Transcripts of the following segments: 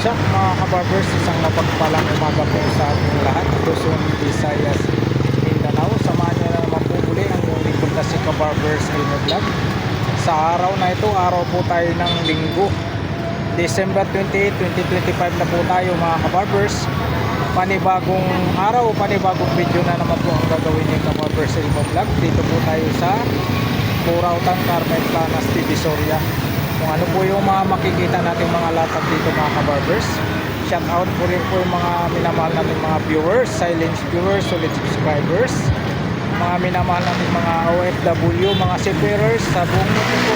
Check mga kabarbers, isang mapagpalang umaga po sa ating lahat. Luzon, Visayas, Mindanao. Samahan nyo na naman po muli ang yung lingkod na si Kabarbers Elmo Vlog. Sa araw na ito, araw po tayo ng linggo, December 28, 2025 na po tayo mga kabarbers. Panibagong araw, panibagong video na naman po ang gagawin ni Kabarbers Elmo Vlog. Dito po tayo sa Burautan, Carmen Planas, Divisoria. Kung ano po yung mga makikita natin mga latag dito mga kabarbers. Shout out po rin po yung mga minamahal natin mga viewers, silent viewers, solid subscribers, mga minamahal natin mga OFW, mga seafarers sa buong mundo po.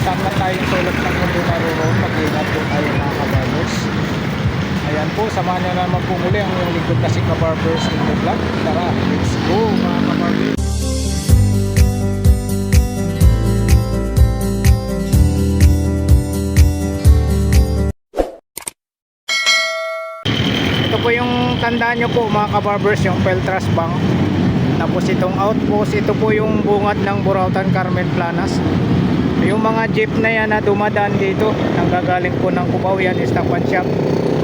Saan na tayong sulok ng mundo naroon, mag-ingat po tayo mga kabarbers. Ayan po, samahan nyo naman po muli ang yung lingkod na si Kabarbers in the vlog. Tara, let's go mga kabarbers. Ito po yung tandaan nyo po mga kabarbers, yung Peltras Bank. Tapos itong outpost, ito po yung bungad ng Burautan, Carmen Planas. Yung mga jeep na yan na dumadaan dito, nanggagaling po ng Cubao, yan is Stop and Shop.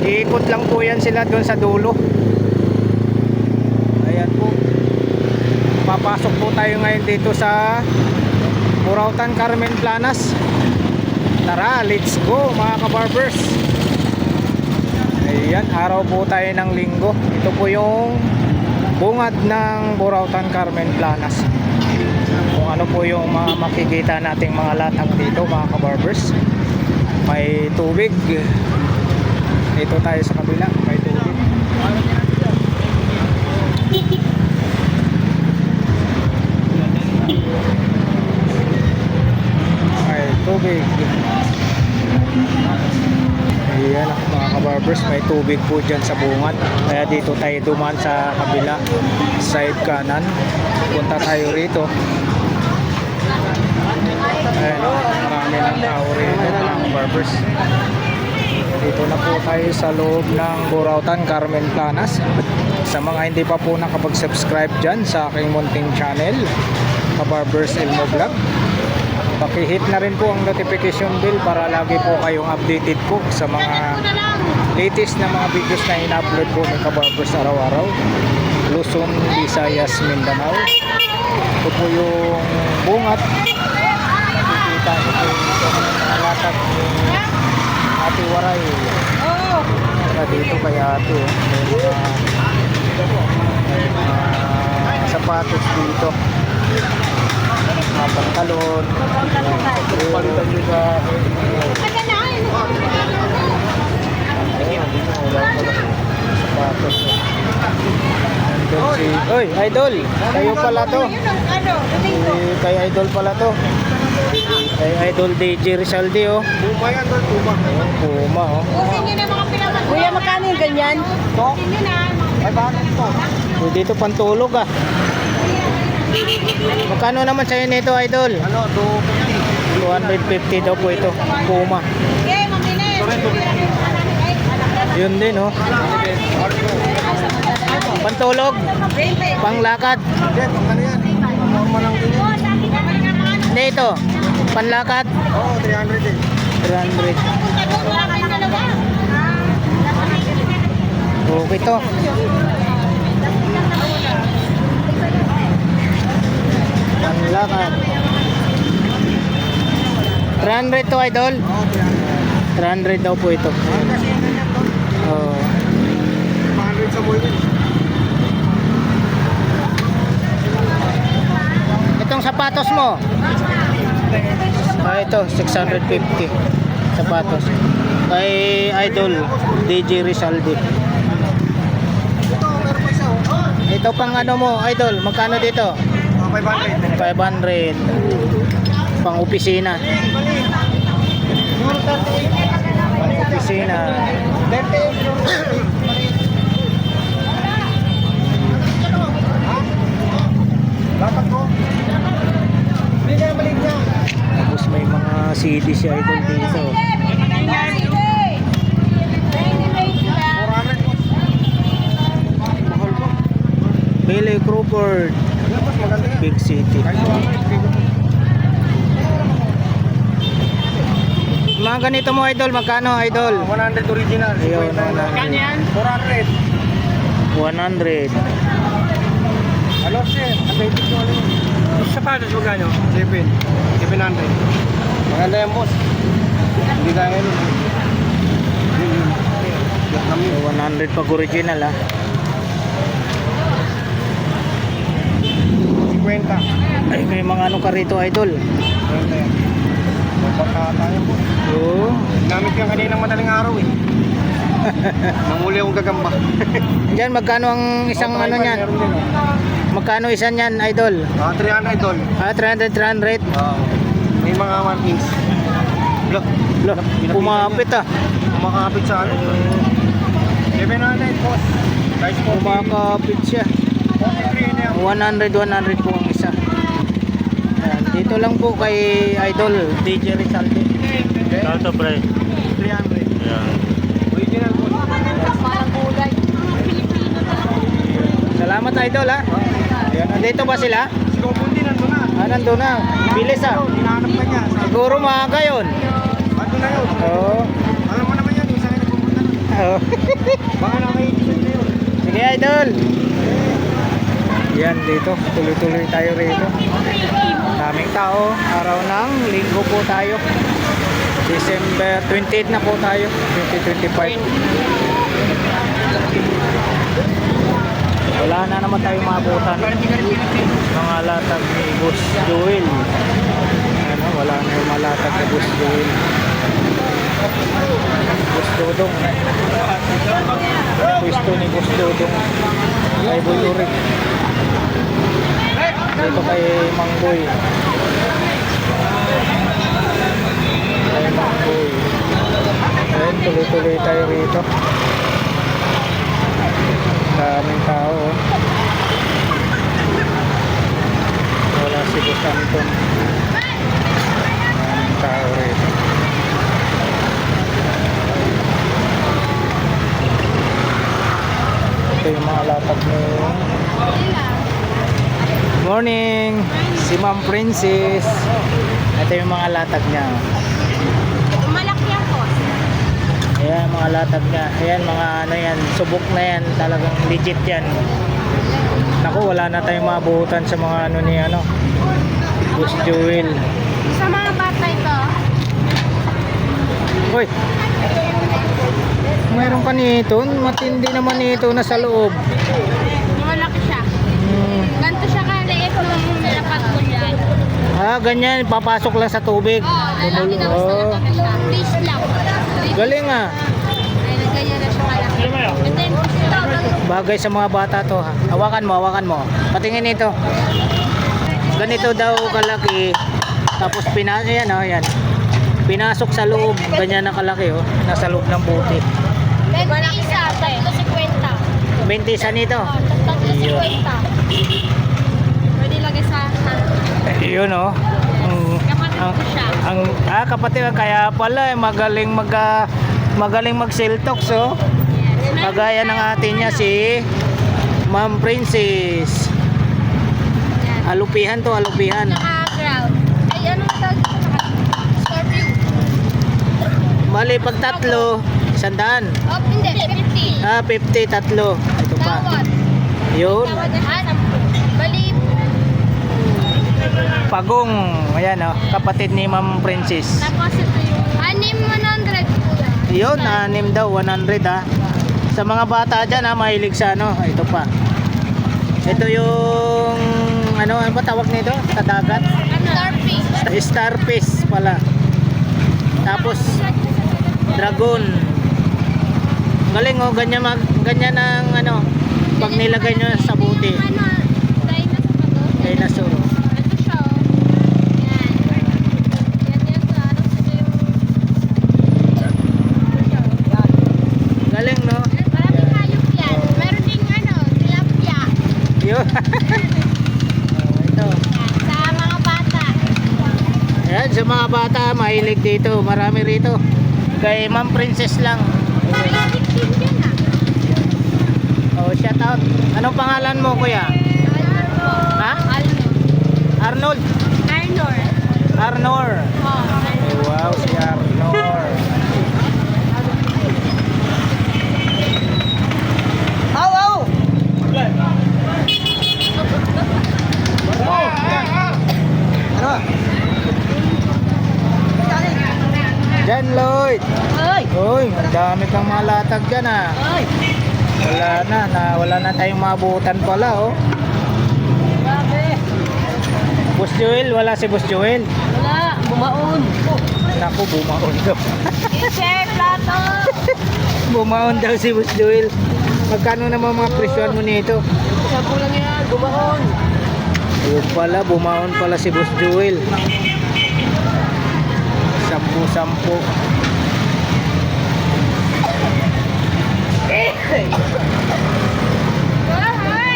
Iikot lang po yan sila doon sa dulo. Ayan po. Papasok po tayo ngayon dito sa Burautan, Carmen Planas. Tara, let's go mga kabarbers. Ayan, araw po tayo ng linggo. Ito po yung bungad ng Burautan, Carmen Planas. Kung ano po yung mga makikita nating mga latag dito mga kabarbers. May tubig. Dito tayo sa kabila, may tubig. May tubig. Ayan mga kabarbers, may tubig po dyan sa bungad. Kaya dito tayo duman sa kabila, side kanan. Punta tayo rito. Ayan, marami ng tao rito mga kabarbers. Dito na po tayo sa loob ng Burautan, Carmen Planas. Sa mga hindi pa po nakapag-subscribe dyan sa aking munting channel, Kabarbers Elmo Vlog, pakihit na rin po ang notification bell para lagi po kayong updated po sa mga latest na mga videos na in-upload po ng Kabarbers araw-araw. Luzon, Visayas, Mindanao. Ito po yung bungat. Nakikita nyo po ito mga latag ni Ate Waray. Saka dito kay Ate, may mga sapatos dito, mga pantalon, palitan nyo sa sapatos. Oy, Idol, kayo pala to. Kay Idol pala to. Kay Idol DJ Rizaldi oh. Puma yan, Puma. Puma oh. Kuya, magkano yung ganyan? To? Ay bakit to? Dito pantulog ah. Magkano naman sa'yo nito Idol? Ano, 250 daw po ito. Puma. Yun din oh. Pantulog. Panglakad. Hindi ito. Panlakad. Oo, 300 eh. 300. Okay to. Panlakad. 300 to Idol. Oo, 300. 300 daw po ito. Kasi yung ganyan to. Oh. 500 sa boy. Itong sapatos mo. Ito 650 sapatos. Kay Idol DJ Rizaldi. Ito, meron pa isa oh. Ito pang ano mo Idol, magkano dito? 500. 500. Pang opisina. Opisina. Dapat ko. Hindi kaya balik niya. Tapos may mga CD si Idol dito. 400 po. Mahal po. Billy Crawford, Mas maganda yan. Big City. Kahit 200. Mga ganito mo idol, magkano idol? 100 original. Ayun, 400. 100. Ano sir? Atletic ko ano yun? Yung sapatos magkano? 700. Maganda yan boss. Hindi kaya yun. Yun. Vietnam yun. 100 pag original ah. 50. Ay, may mga ano ka rito idol. 50 yan. Magpakata yan boss. Oo. Gamit ko yung kaninang madaling araw eh. Nanguli akong gagamba. Diyan magkano ang isang ano niyan? Meron din, oh. Magkano isa niyan idol? 300 idol. 300. May mga 1 inch. Look. Look, kumapit ah. Kumakapit sa ano. 700 boss. Guys po. Kumakapit siya. 43 na yan. 100 po ang isa. Ayan, dito lang po kay idol DJ Rizalde. Salto pre. 300. Ayan. Original boss. Parang kulay. Salamat idol ha. Ayan, andito ba sila? Si Kopundi nandun na. Nandun na. Bilis ah. Hinahanap ka niya. Siguro maaga yun. Nandun na yun. Oo. Alam mo naman yan. Yung sa'yo nagpupunta na. Oo. Baka nakaikisan na yun. Sige idol. Yan dito. Tuloy-tuloy tayo rito. Daming tao. Araw ng linggo po tayo. December 28 na po tayo. 2025. Wala na naman tayo maabutan. Mga latag ni Boss Joel. Ano, wala na yung malatag ni Boss Joel. Boss Dodong. Pwesto ni Boss Dodong. Kay Boy Urik. Dito kay Mangboy. Kay Mangboy. Ayun, tuloy-tuloy tayo rito. Daming tao oh. Wala si Boss Anton. Daming tao rito. Ito yung mga latag mo. Morning! Si Ma'am Princess. Ito yung mga latag niya. Malaki ang cost. Ayan mga latag niya. Ayan mga ano yan. Subok na yan. Talagang legit yan. Naku, wala na tayong mabuhutan sa mga ano ni ano. Boss Joel. Sa mga bata ito, Uy! Mayroon pa nito. Matindi naman nito na sa loob. malaki siya. Hmm. Ganito siya kaliit kung nilapat ko dyan. Ah, ganyan. Papasok lang sa tubig. Oo, lalaki na gusto Oh. na siya. Fish lang. Galing ah. Ay, ganyan na siya kalaki. And then, ito, Bagay sa mga bata to ha. Hawakan mo. Patingin ito. Ganito daw kalaki. Tapos yan oh, yan. Pinasok sa loob. Ganyan na kalaki oh. Nasa loob ng buti. 20 isa, 350. 20 isa nito. 350. Pwede lagay sa Yun oh. kapatid ko siya. Kapatid kaya pala magaling mag-siltox oh. Kagaya ng atin niya si Ma'am Princess. Alupihan to, alupihan. Naka-ground. Ay, ano na tawag dito? Scorpio. Bali pag tatlo, 100. Oh, hindi. 50. 50 tatlo. Ito pa. Tawad. Yun. Bali. Pagong. Ayan oh, kapatid ni Ma'am Princess. Tapos ito yung 6,100. Yun, 6 daw, 100 ha. Sa mga bata dyan ha, mahilig sa ano. Ito pa. Ito yung ano ba tawag nito? Sa dagat? Starfish. Starfish pala. Tapos dragon. Galing oh, ganyan ang ano pag nilagay nyo sa buti. Dinosaur. Ito siya. Yan. Yan sa ano Galing no? maraming hayop yan. Meron ding ano, tilapia. Yun. Ito. Yan, sa mga bata. Ayan, sa mga bata mahilig dito. Marami rito. Kay Ma'am Princess lang. Basic din yan Oh, shout out. Anong pangalan mo kuya? Ha? Arnold. Arnor. Arnor. Oh, Wow. Wow, si Arnor. Jan Lloyd. Uy, ang dami kang malatag dyan ah. Wala na tayong mabutan pala oh. Boss Joel, wala si Boss Joel. Wala, bumaon. Naku, bumaon daw. Chef, plato. Bumaon daw si Boss Joel. Magkano naman mga presyon mo nito? Sampu lang yan, bumaon. Ayun pala, bumaon pala si Boss Joel. 10-10.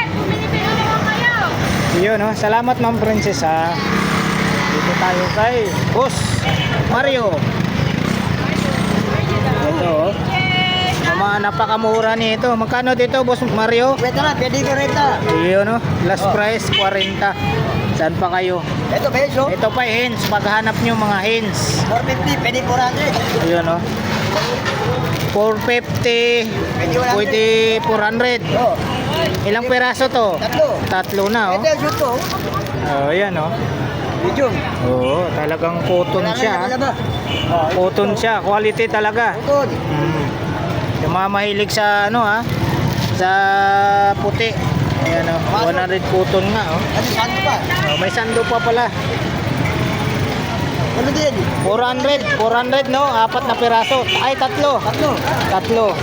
Bumili-bili naman kayo. Yun no, salamat Ma'am Princess ha. Dito tayo kay Boss Mario. Ito oh. Napakamura nito. Magkano dito Boss Mario? Pwede na, pwede ko rin na. Yun no, last price 40. Saan pa kayo? Ito, peso. Ito pa hens, paghanap nyo mga hens. 450, pwede 400. Ayun no. 450, pwede 400. Oh, Ilang peraso to? tatlo. 3 na oh. Ito yung shoot ko. Oh, yan oh. Medium. Oo, talagang cotton siya. Cotton siya, quality talaga. Cotton. Yung mga mahilig sa ano ha, sa puti. Ayan oh, 100 cotton nga oh. Ano, sando pa? Oh, may sando pa pala. Ano din? 400 no, 4 na piraso. Ay, 3. Tatlo.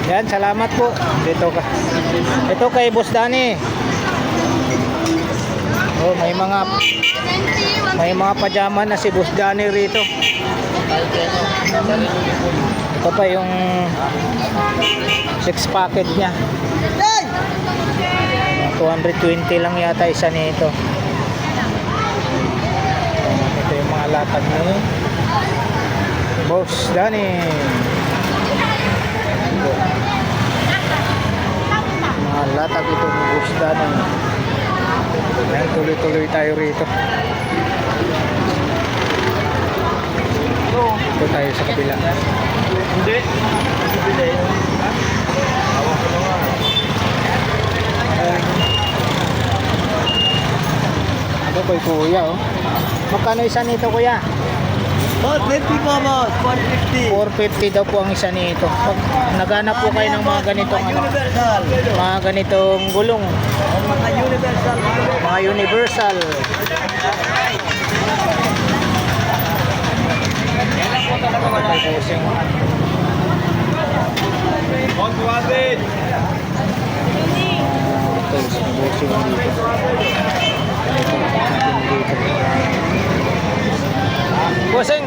Yan, salamat po. Dito ka. Ito kay Boss Danny. Oh, may mga pajama na si Boss Danny rito. Ito pa yung 6 packet niya. Hey! 220 lang yata isa nito. Ito yung mga latag ni Boss Danny. Mga latag ito ni Boss Danny. Ayan, tuloy-tuloy tayo rito. Ito tayo sa kabila. Hindi. Ito kay kuya oh. Magkano isa nito kuya? 450 po, boss. 450. 450 daw po ang isa nito. Pag naghanap po kayo ng mga ganitong ano, Universal. mga ganitong gulong, Mga universal. mga universal. Bossing,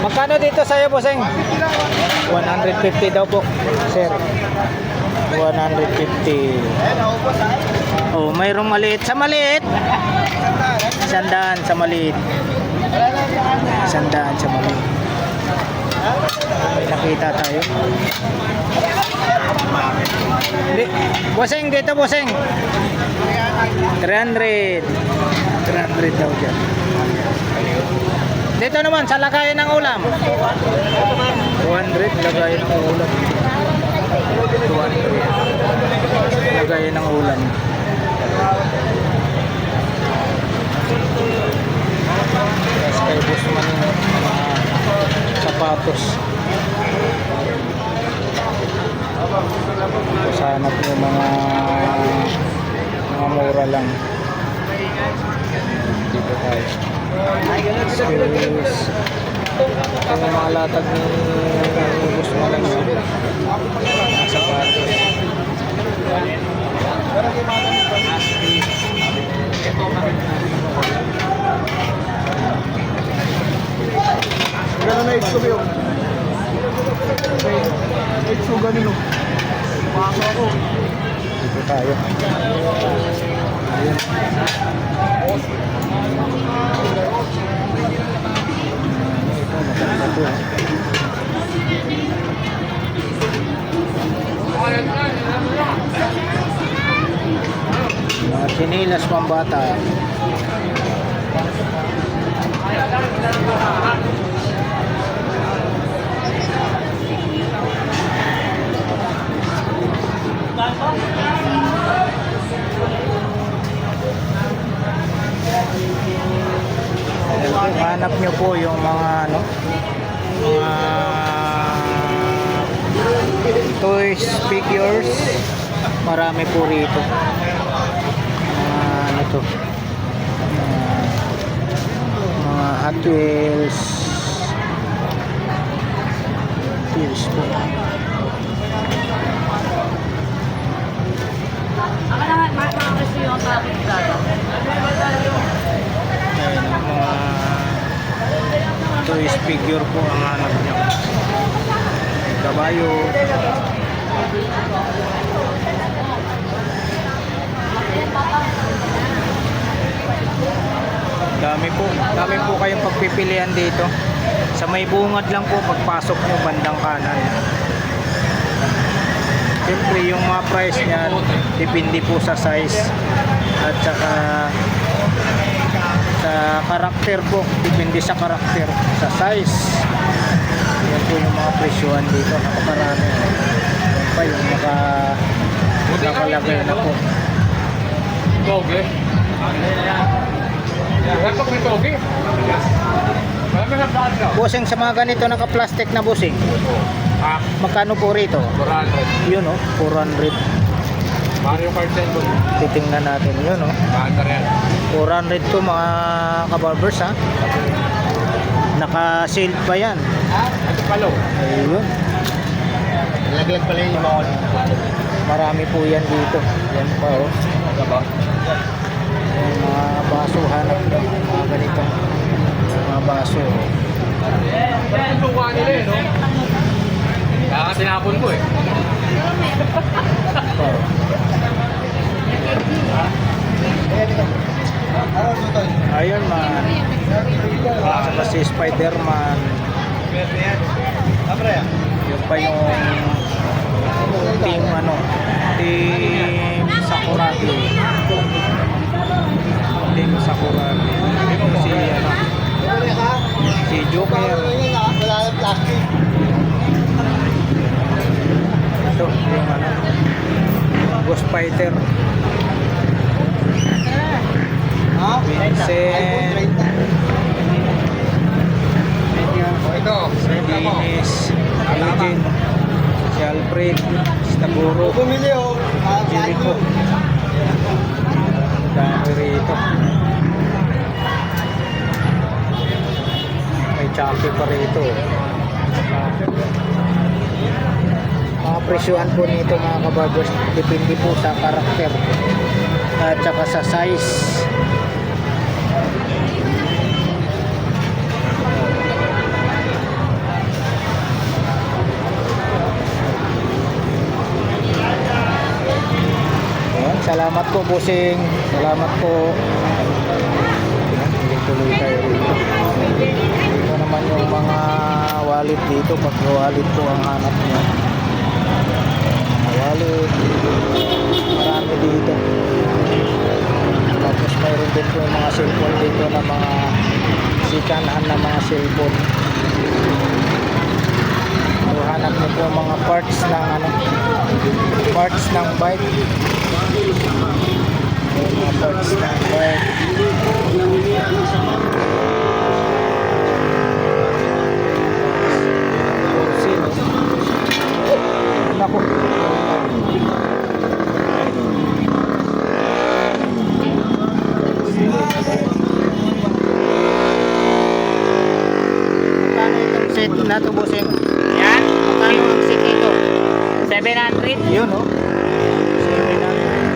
magkano dito sa'yo, Bossing? 150 daw po, sir. 150. Oh, mayroong maliit. Sa maliit, 100 sa maliit. 100 sa maliit. May nakita tayo. Hindi. Bossing, dito Bossing. 300. 300 daw dyan. Dito naman, sa lagayan ng ulam. 200, lagayan ng ulam. 200. Lagayan ng ulam. Yes, kay Boss Manin, mga sapatos. Sa hanap yung mga mura lang. Dito tayo. Excuse. Ito yung mga latag ni Boss Manin. Mga sapatos. Gano'n na ito yun. Ito ganun o. Pasok ako. Dito tayo. Ayun. Ito, maganda to. Mga chinilas pambata. Kung hanap nyo po yung mga ano, mga toys, figures, marami po rito. Ano to, mga Hot Wheels po. Ako na mga gusto yung bakit gano'n. Ayan, mga toys, figure po ang hanap nyo. Kabayo. Dami po kayong pagpipilian dito. Sa may bungad lang po pagpasok nyo bandang kanan. Siyempre yung mga price niyan depende po sa size at saka sa karakter po, depende sa karakter, sa size. Yan po yung mga presyohan dito, napakarami. Yan pa yung nakalagay na po. Toge. Dapat may toge. Marami na plaza. Bossing, sa mga ganito naka-plastic na bossing, magkano po rito? 400. Yun o, 400. Mario Kart 10 po. Titingnan natin yun o. Banda rin. 400 to mga kabarbers ha. Naka-sealed pa yan. Ito palo. Ayun. Laglag pala yung mga Marami po yan dito. Yan pa o. Diba? Yung mga baso, hanap nyo. Mga ganitong mga baso. Parang yung tuwa nila eh, no? Kaya ka tinapon ko eh. Oh. Ayun man. Saka si Spider-Man. Yun pa yung team ano, team Sakuragi. Team Sakuragi. Ito si ano, si Joker. Ito yung ano, Ghost Fighter. Vincent. Ito. Si Dennis. Eugene. Si Alfred. Si Taburo. Jericho. Dami rito. May Chucky pa rito. Mga presyuhan po nito mga kabarbers, depende po sa karakter at saka sa size. Ayan, salamat po bossing, salamat po. Tuloy tayo rito. Ito naman yung mga wallet dito, pag wallet po ang hanap niya. Wallet, marami dito. Tapos mayroon din po yung mga cellphone dito na mga sikanhan na mga cellphone. So, hanap niyo po mga parts ng ano, parts ng bike. Mga parts ng bike. Naku. Magkano itong set na ito, bossing? Yan, Magkano ang set ito? 700. Yun, oh.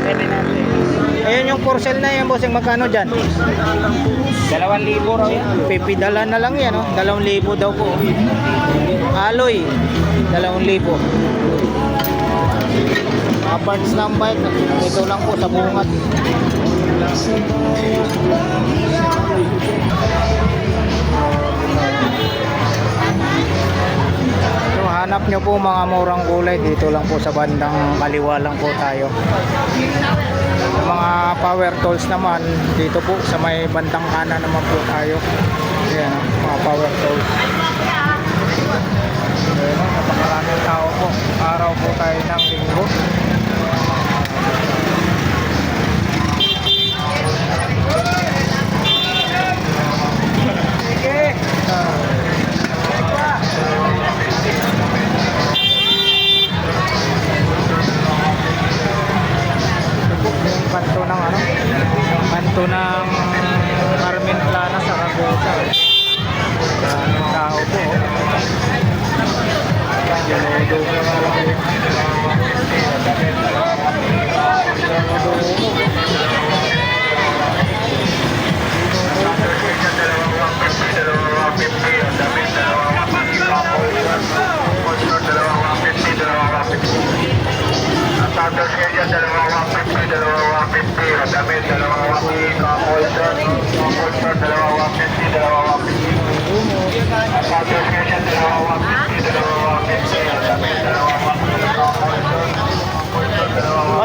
700. Ayun yung porcel na yan, bossing. Magkano dyan? 2,000 raw yan. Pipidala na lang yan, oh. 2,000 daw po. Alloy, 2,000. Mga parts ng bike, ito lang po sa bungat. So, hanap nyo po mga murang gulay, dito lang po sa bandang kaliwa lang po tayo. Yung mga power tools naman, dito po sa may bandang kanan naman po tayo. Ayan, mga power tools. Ayan, napakaraming tao po. Araw po tayo ng linggo. Sige! Yung kanto ng ano? Kanto ng Carmen Plana sa Ragosa. Maraming tao po. Dinudo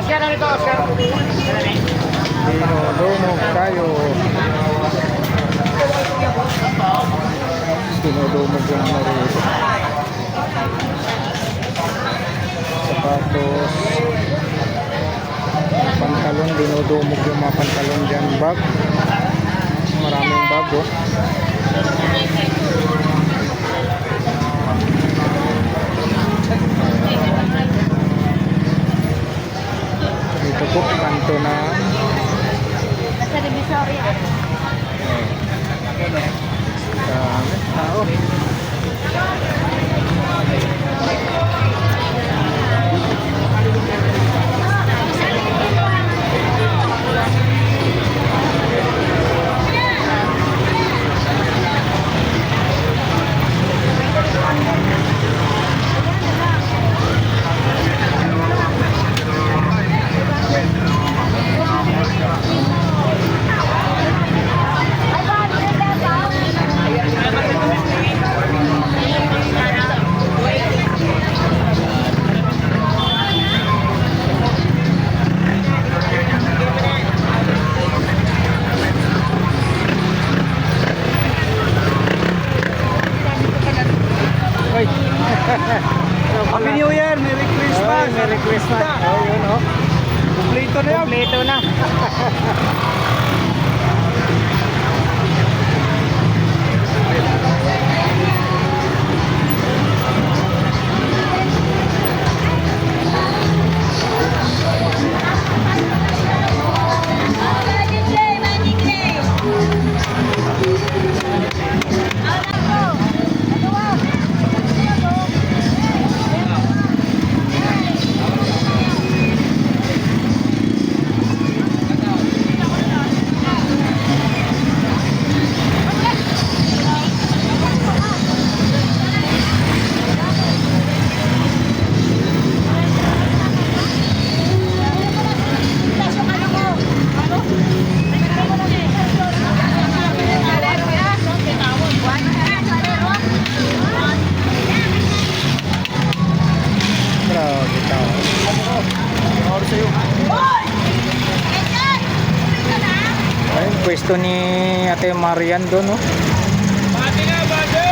Oscar, ano ito, Oscar? Dinudumog tayo. Dinudumog yung narito. Sapatos. Pantalon, dinudumog yung mga pantalon dyan. Bag. Maraming bag, oh. Dito po, kanto na Sa Divisoria. dami tao. Ay. Happy New Year! Merry Christmas! Ay, Merry Christmas. Oh, yun, oh. Kumplito na yan! Kompleto na. Grabe tao. Ano sa'yo? Ayun, pwesto ni Ate Marian doon, oh. Bati na! Bati!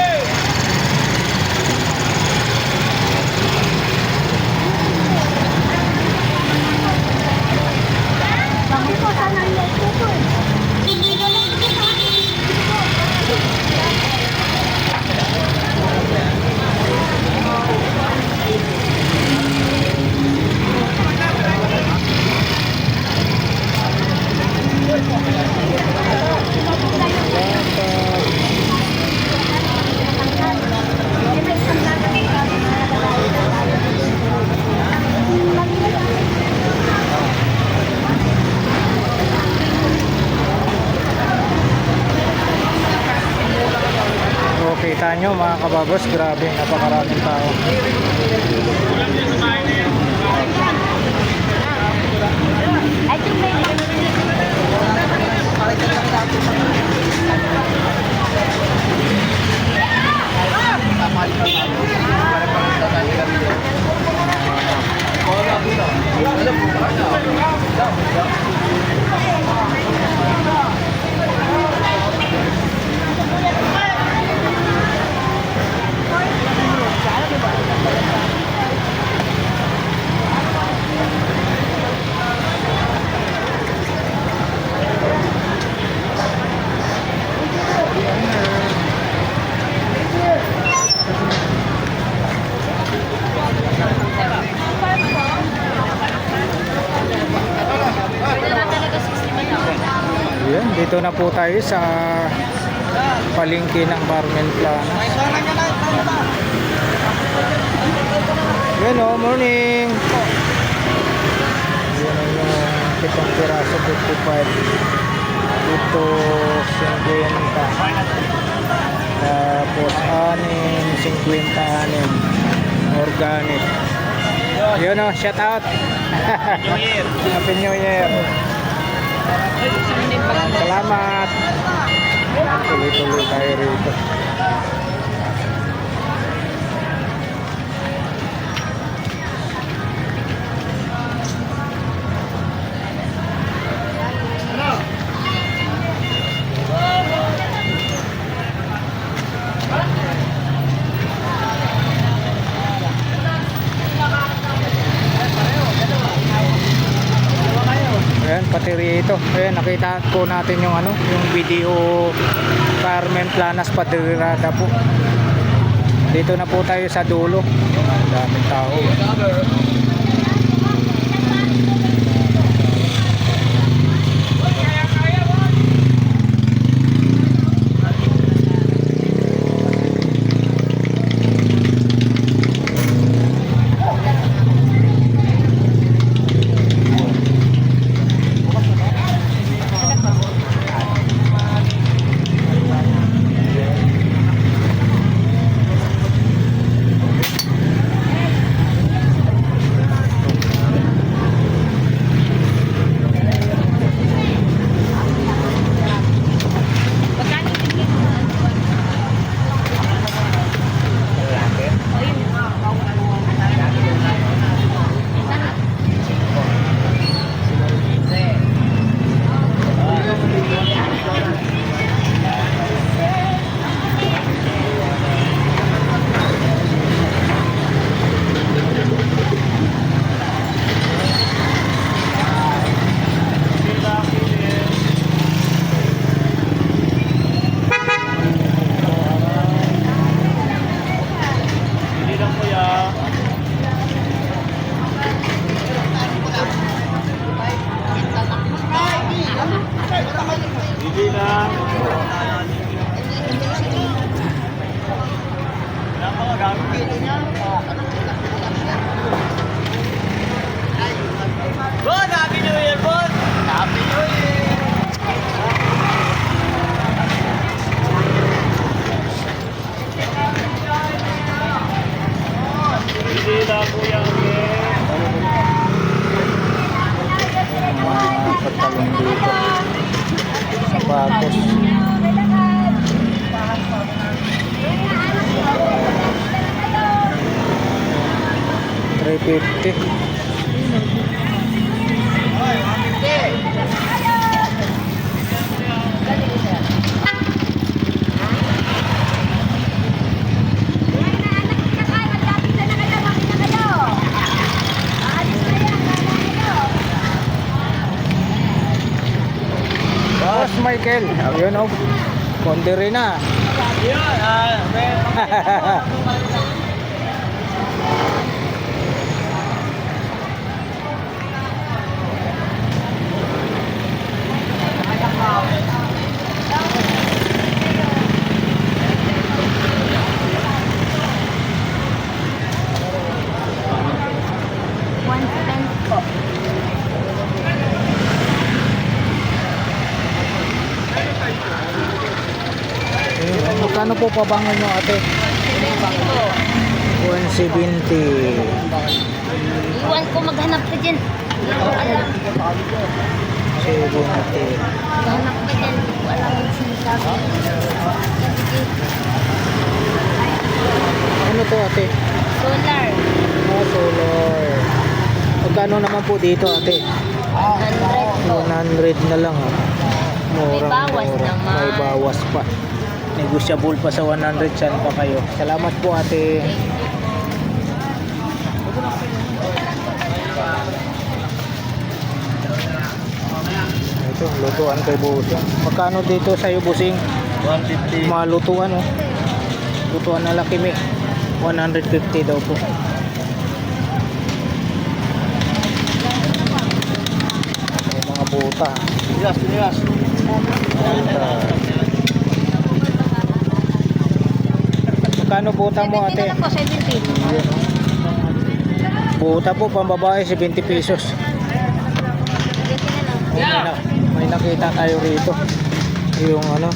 Kita nyo mga kababos, grabe, napakaraming tao. Dito na po tayo sa palengke ng Carmen Plana. Yan o, morning. Yan o yung 7 piraso, 55. Ito, 50. Tapos 6, 56. Organic. Yun o, shout out. Happy New Year. Salamat. Tuloy-tuloy tayo rito. Ayan, pati rito. Ayan, nakita po natin yung ano, yung video Carmen Planas Padrirada po. Dito na po tayo sa dulo. Ang daming tao. Bon, Happy New Year, Bon! Happy New Year! Hindi na po yan, Mga pagtalong dito. Sapatos. 350. Boss Michael, yun o. Konti rin na. Magkano po pabangon nyo ate? 170. Iwan ko maghanap ka dyan. Hindi ko alam. 70. Maghanap ka dyan. Hindi ko alam yung sinasabi. Ano to ate? Solar. Solar. Magkano naman po dito ate? 100 po. 100 na lang ha. May bawas naman. May bawas pa. Negotiable pa sa 100. Saan pa kayo? Salamat po ate. Ito, lutuan kay Busing. Magkano dito sa'yo Busing? 150. Mga lutuan oh. Lutuan na laki mi. 150 daw po. May mga buta. Yes. Magkano buta mo 70 ate? na lang po, 70. Buta po pambabae 70 pesos. 70 na lang. May nakita tayo rito. Yung ano,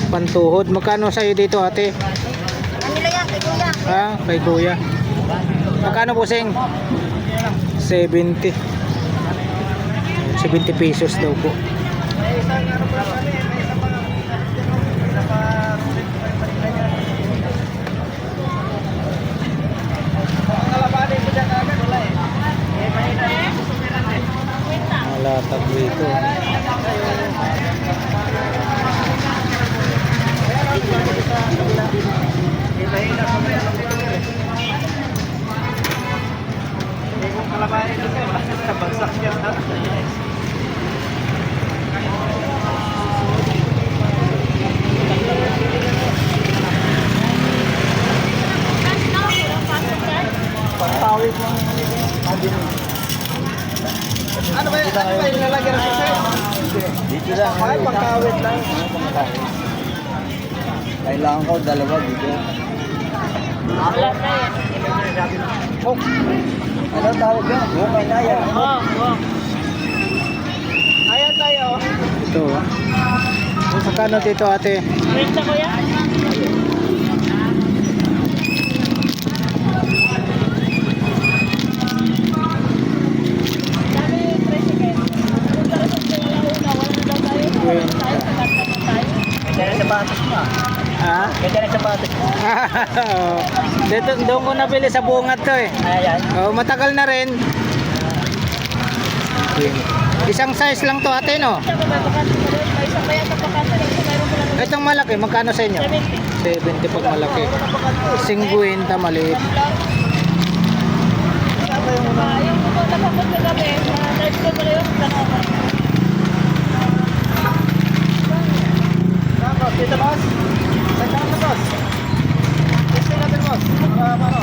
pantuhod. Magkano sa'yo dito ate? Ano nila yan, kay kuya? Ha? Kay kuya. Magkano po sing? 70. 70 pesos daw po. Malatag dito. Ano ba yung nilalagyan ng sasay? Dito lang. Ay, pagkawit lang. Kailangan ko dalawa dito. Oh, Ano tawag yan? Okay na yan. ayan tayo. Ito. Magkano dito ate? Renta ko yan? Kaya na sapatos mo. Ha? Kaya na sapatos mo. Dito, doon ko nabili sa bungat to eh. Ayan. Oh, matagal na rin. Isang size lang to ate no? Itong malaki, magkano sa inyo? 70 pag malaki. 50 maliit. Dito, boss. Saan ka naman, boss? Gusto natin, boss. Paano?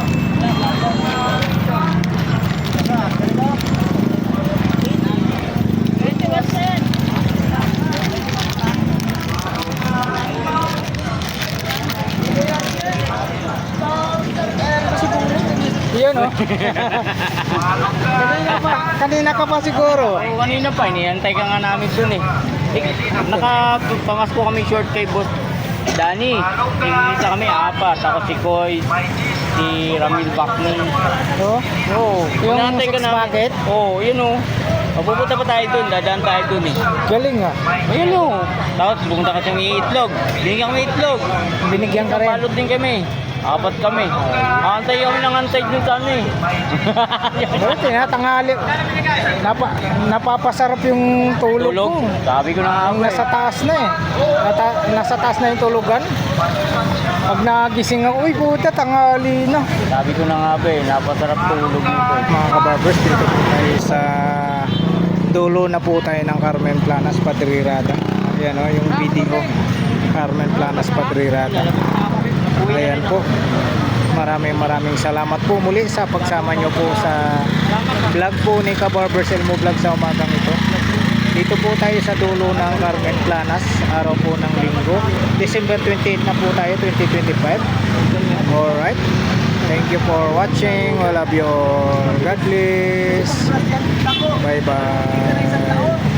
Yun oh. Kanina ka pa siguro. Oo, kanina pa, inihantay ka nga namin dun eh. Nakapangas po kami short kay Boss Danny. Isa kami, apat. Ako si Koy, si Ramil Bakney. Oh. Oo, Yung inihantay ka six namin. packet? Oo, yun o. Pupunta pa tayo dun, dadaan tayo dun eh. Galing ah. Ayun o. Tapos pumunta kasi ng itlog. Binigyan kami itlog. Binigyan ka rin. Palot din kami. Apat kami. Antay kami ng antay dun sa ano eh. Buti na, tanghali. Napapasarap yung tulog Tulog. ko. Sabi ko na nga Ang ako nasa eh. taas na eh. Nasa taas na yung tulugan. Pag nagising ako, uy puta, tanghali na. Sabi ko na nga ba eh, napasarap tulog nito. Mga kabarbers, dito po tayo sa dulo na po tayo ng Carmen Planas, Padrirada. Ayan o, yung video. Carmen Planas, Padrirada. Ayan po. Maraming salamat po muli sa pagsama nyo po sa vlog po ni Kabarbers Elmo Vlog sa umagang ito. Dito po tayo sa dulo ng Carmen Planas, araw po ng Linggo. December 28 na po tayo, 2025. Alright. Thank you for watching. I love you all. God bless. Bye bye.